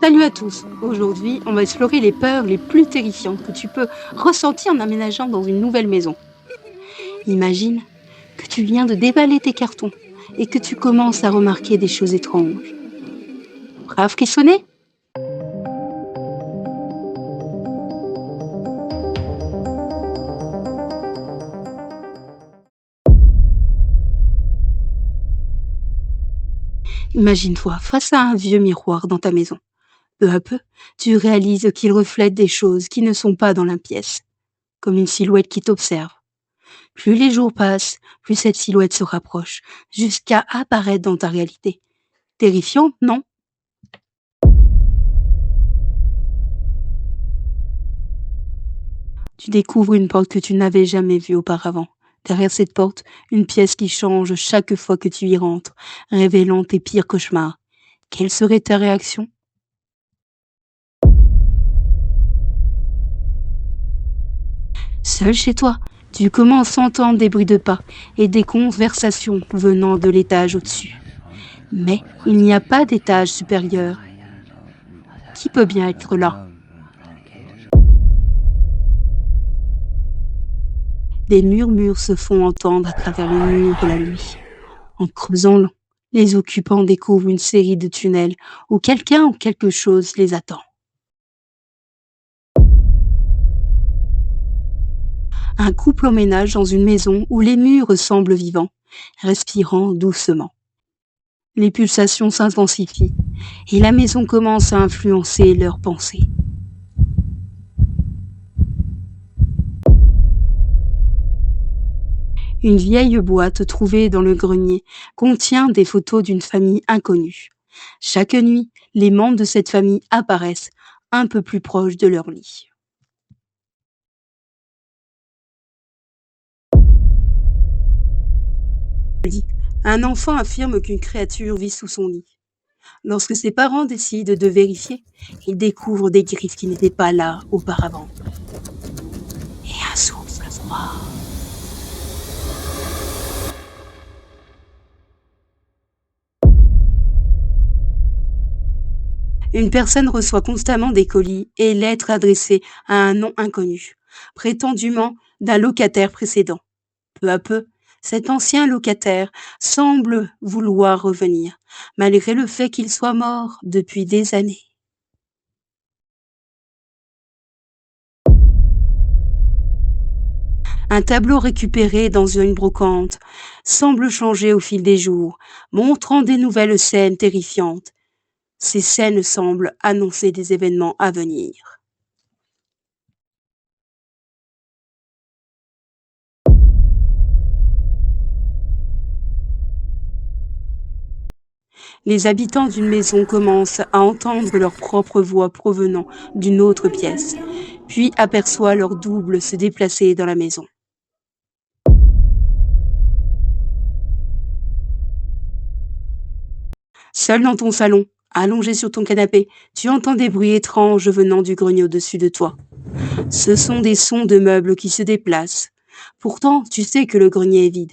Salut à tous! Aujourd'hui, on va explorer les peurs les plus terrifiantes que tu peux ressentir en aménageant dans une nouvelle maison. Imagine que tu viens de déballer tes cartons et que tu commences à remarquer des choses étranges. Prêt à frissonner? Imagine-toi face à un vieux miroir dans ta maison. Peu à peu, tu réalises qu'il reflète des choses qui ne sont pas dans la pièce, comme une silhouette qui t'observe. Plus les jours passent, plus cette silhouette se rapproche, jusqu'à apparaître dans ta réalité. Terrifiant, non? Tu découvres une porte que tu n'avais jamais vue auparavant. Derrière cette porte, une pièce qui change chaque fois que tu y rentres, révélant tes pires cauchemars. Quelle serait ta réaction? Seul chez toi, tu commences à entendre des bruits de pas et des conversations venant de l'étage au-dessus. Mais il n'y a pas d'étage supérieur. Qui peut bien être là? Des murmures se font entendre à travers les murs la nuit. En creusant, les occupants découvrent une série de tunnels où quelqu'un ou quelque chose les attend. Un couple emménage dans une maison où les murs semblent vivants, respirant doucement. Les pulsations s'intensifient et la maison commence à influencer leurs pensées. Une vieille boîte trouvée dans le grenier contient des photos d'une famille inconnue. Chaque nuit, les membres de cette famille apparaissent un peu plus proches de leur lit. Un enfant affirme qu'une créature vit sous son lit. Lorsque ses parents décident de vérifier, ils découvrent des griffes qui n'étaient pas là auparavant. Et un souffle froid. Une personne reçoit constamment des colis et lettres adressées à un nom inconnu, prétendument d'un locataire précédent. Peu à peu, cet ancien locataire semble vouloir revenir, malgré le fait qu'il soit mort depuis des années. Un tableau récupéré dans une brocante semble changer au fil des jours, montrant des nouvelles scènes terrifiantes. Ces scènes semblent annoncer des événements à venir. Les habitants d'une maison commencent à entendre leur propre voix provenant d'une autre pièce, puis aperçoivent leur double se déplacer dans la maison. Seul dans ton salon, allongé sur ton canapé, tu entends des bruits étranges venant du grenier au-dessus de toi. Ce sont des sons de meubles qui se déplacent. Pourtant, tu sais que le grenier est vide.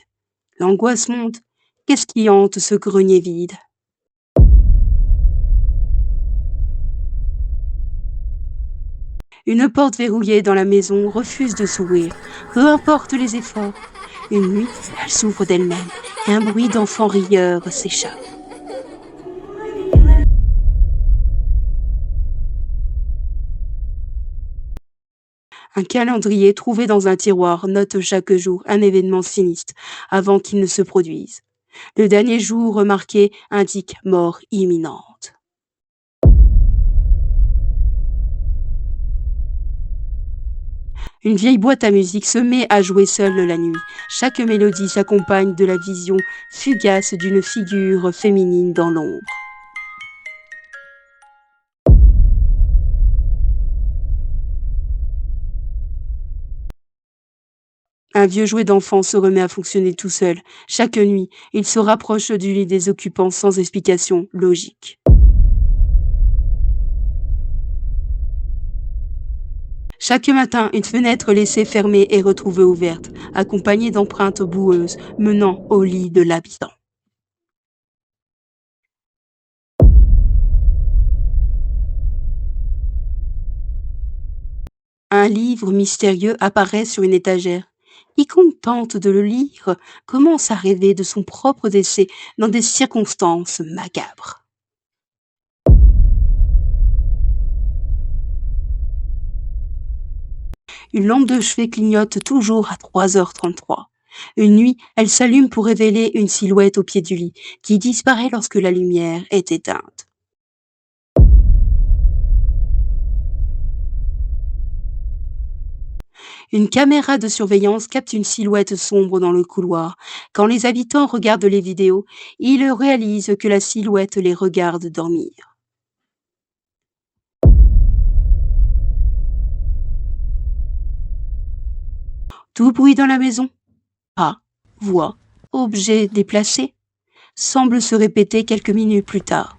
L'angoisse monte. Qu'est-ce qui hante ce grenier vide? Une porte verrouillée dans la maison refuse de s'ouvrir, peu importe les efforts. Une nuit, elle s'ouvre d'elle-même et un bruit d'enfant rieur s'échappe. Un calendrier trouvé dans un tiroir note chaque jour un événement sinistre avant qu'il ne se produise. Le dernier jour remarqué indique mort imminente. Une vieille boîte à musique se met à jouer seule la nuit. Chaque mélodie s'accompagne de la vision fugace d'une figure féminine dans l'ombre. Un vieux jouet d'enfant se remet à fonctionner tout seul. Chaque nuit, il se rapproche du lit des occupants sans explication logique. Chaque matin, une fenêtre laissée fermée est retrouvée ouverte, accompagnée d'empreintes boueuses menant au lit de l'habitant. Un livre mystérieux apparaît sur une étagère. Quiconque tente de le lire commence à rêver de son propre décès dans des circonstances macabres. Une lampe de chevet clignote toujours à 3h33. Une nuit, elle s'allume pour révéler une silhouette au pied du lit, qui disparaît lorsque la lumière est éteinte. Une caméra de surveillance capte une silhouette sombre dans le couloir. Quand les habitants regardent les vidéos, ils réalisent que la silhouette les regarde dormir. Tout bruit dans la maison, pas, voix, objet déplacé, semble se répéter quelques minutes plus tard.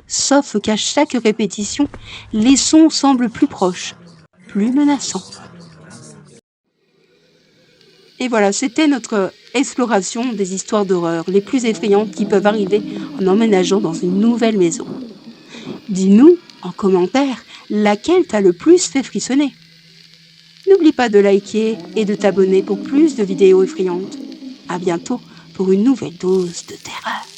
Sauf qu'à chaque répétition, les sons semblent plus proches, plus menaçants. Et voilà, c'était notre exploration des histoires d'horreur les plus effrayantes qui peuvent arriver en emménageant dans une nouvelle maison. Dis-nous en commentaire laquelle t'a le plus fait frissonner. N'oublie pas de liker et de t'abonner pour plus de vidéos effrayantes. À bientôt pour une nouvelle dose de terreur.